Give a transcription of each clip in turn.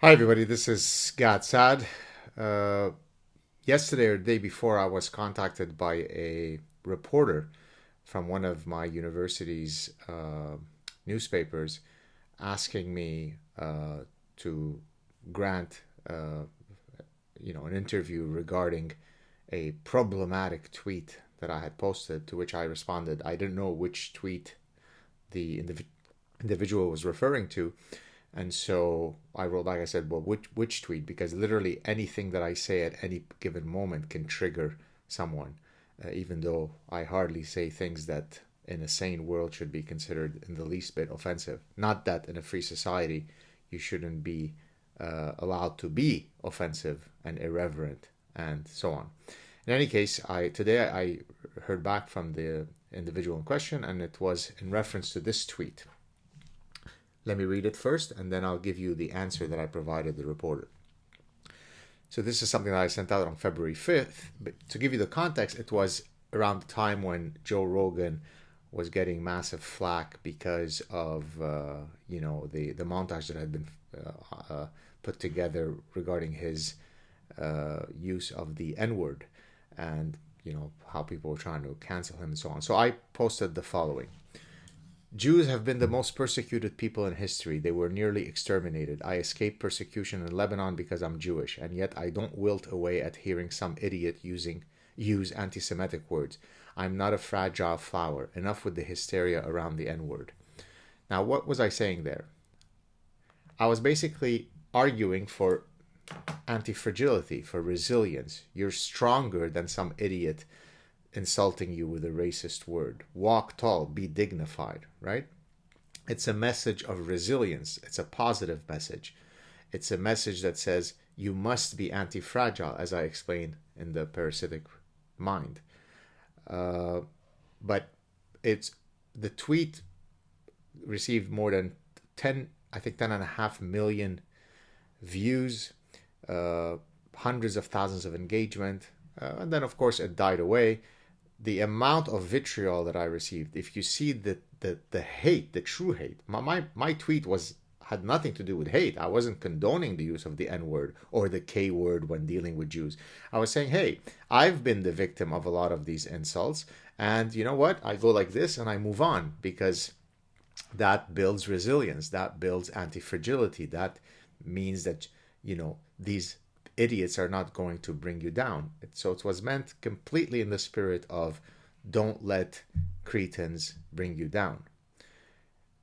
Hi, everybody. This is Saad. Uh, Yesterday or the day before, I was contacted by a reporter from one of my university's newspapers asking me to grant, an interview regarding a problematic tweet that I had posted, to which I responded. I didn't know which tweet the individual was referring to. And so I wrote back, I said, well, which tweet? Because literally anything that I say at any given moment can trigger someone, even though I hardly say things that in a sane world should be considered in the least bit offensive. Not that in a free society you shouldn't be allowed to be offensive and irreverent and so on. In any case, today I heard back from the individual in question, and it was in reference to this tweet. Let me read it first, and then I'll give you the answer that I provided the reporter. So this is something that I sent out on February 5th. But to give you the context, it was around the time when Joe Rogan was getting massive flack because of the montage that had been put together regarding his use of the N-word, and how people were trying to cancel him and so on. So I posted the following. Jews have been the most persecuted people in history. They were nearly exterminated. I escaped persecution in Lebanon because I'm Jewish, and yet I don't wilt away at hearing some idiot use anti-Semitic words. I'm not a fragile flower. Enough with the hysteria around the N-word. Now, what was I saying there? I was basically arguing for anti-fragility, for resilience. You're stronger than some idiot insulting you with a racist word. Walk tall, be dignified, right? It's a message of resilience. It's a positive message. It's a message that says you must be anti-fragile, as I explained in the Parasitic Mind. But the tweet received more than 10.5 million views, hundreds of thousands of engagement, and then of course it died away. The amount of vitriol that I received, if you see the hate, the true hate, my tweet had nothing to do with hate. I wasn't condoning the use of the N-word or the K-word when dealing with Jews. I was saying, hey, I've been the victim of a lot of these insults, and you know what? I go like this and I move on, because that builds resilience, that builds anti-fragility. That means that, these idiots are not going to bring you down. So it was meant completely in the spirit of don't let cretins bring you down.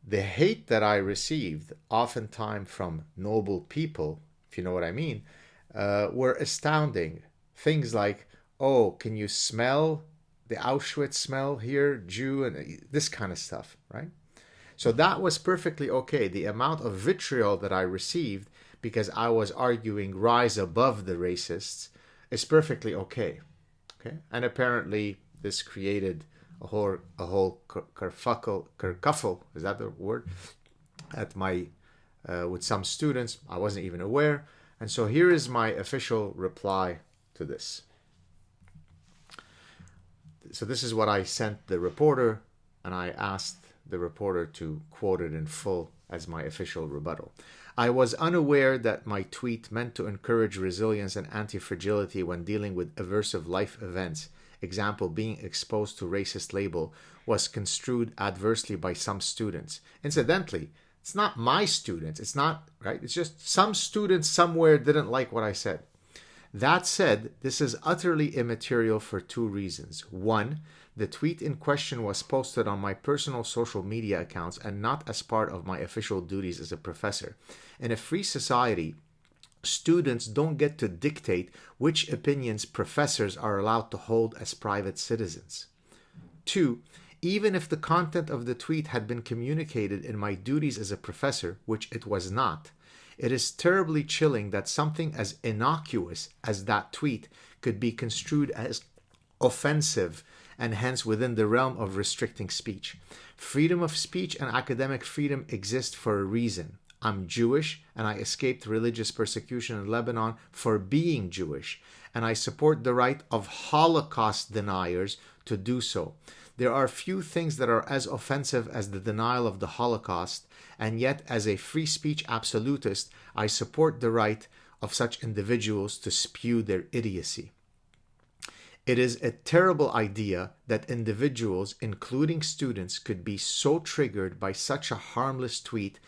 The hate that I received, oftentimes from noble people, if you know what I mean, were astounding. Things like, oh, can you smell the Auschwitz smell here, Jew, and this kind of stuff, right? So that was perfectly okay. The amount of vitriol that I received because I was arguing rise above the racists is perfectly okay. Okay, and apparently this created a whole kerfuffle. Is that the word? At my with some students, I wasn't even aware. And so here is my official reply to this. So this is what I sent the reporter, and I asked the reporter to quote it in full as my official rebuttal. I was unaware that my tweet meant to encourage resilience and anti-fragility when dealing with aversive life events. Example, being exposed to racist label was construed adversely by some students. Incidentally, it's not my students. It's not, right? It's just some students somewhere didn't like what I said. That said, this is utterly immaterial for two reasons. One, the tweet in question was posted on my personal social media accounts and not as part of my official duties as a professor. In a free society, students don't get to dictate which opinions professors are allowed to hold as private citizens. Two, even if the content of the tweet had been communicated in my duties as a professor, which it was not, it is terribly chilling that something as innocuous as that tweet could be construed as offensive and hence within the realm of restricting speech. Freedom of speech and academic freedom exist for a reason. I'm Jewish, and I escaped religious persecution in Lebanon for being Jewish, and I support the right of Holocaust deniers to do so. There are few things that are as offensive as the denial of the Holocaust, and yet, as a free speech absolutist, I support the right of such individuals to spew their idiocy. It is a terrible idea that individuals, including students, could be so triggered by such a harmless tweet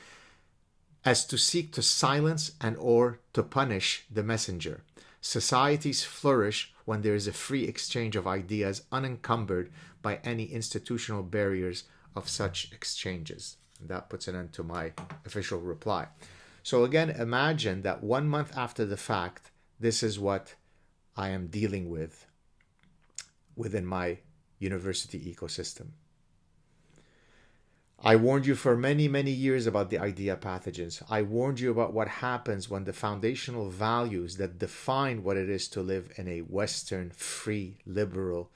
as to seek to silence and or to punish the messenger. Societies flourish when there is a free exchange of ideas unencumbered by any institutional barriers of such exchanges. And that puts an end to my official reply. So again, imagine that 1 month after the fact, this is what I am dealing with within my university ecosystem. I warned you for many, many years about the idea pathogens. I warned you about what happens when the foundational values that define what it is to live in a Western, free, liberal,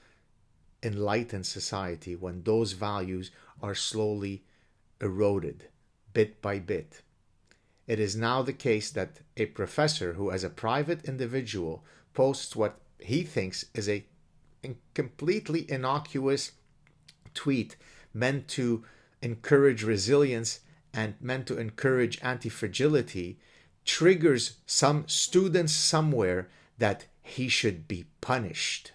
enlightened society, when those values are slowly eroded, bit by bit. It is now the case that a professor who, as a private individual, posts what he thinks is a completely innocuous tweet meant to encourage resilience and meant to encourage anti-fragility, triggers some students somewhere that he should be punished.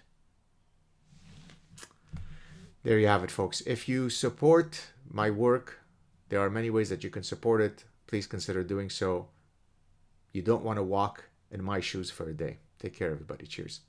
There you have it, folks. If you support my work, there are many ways that you can support it. Please consider doing so. You don't want to walk in my shoes for a day. Take care, everybody. Cheers.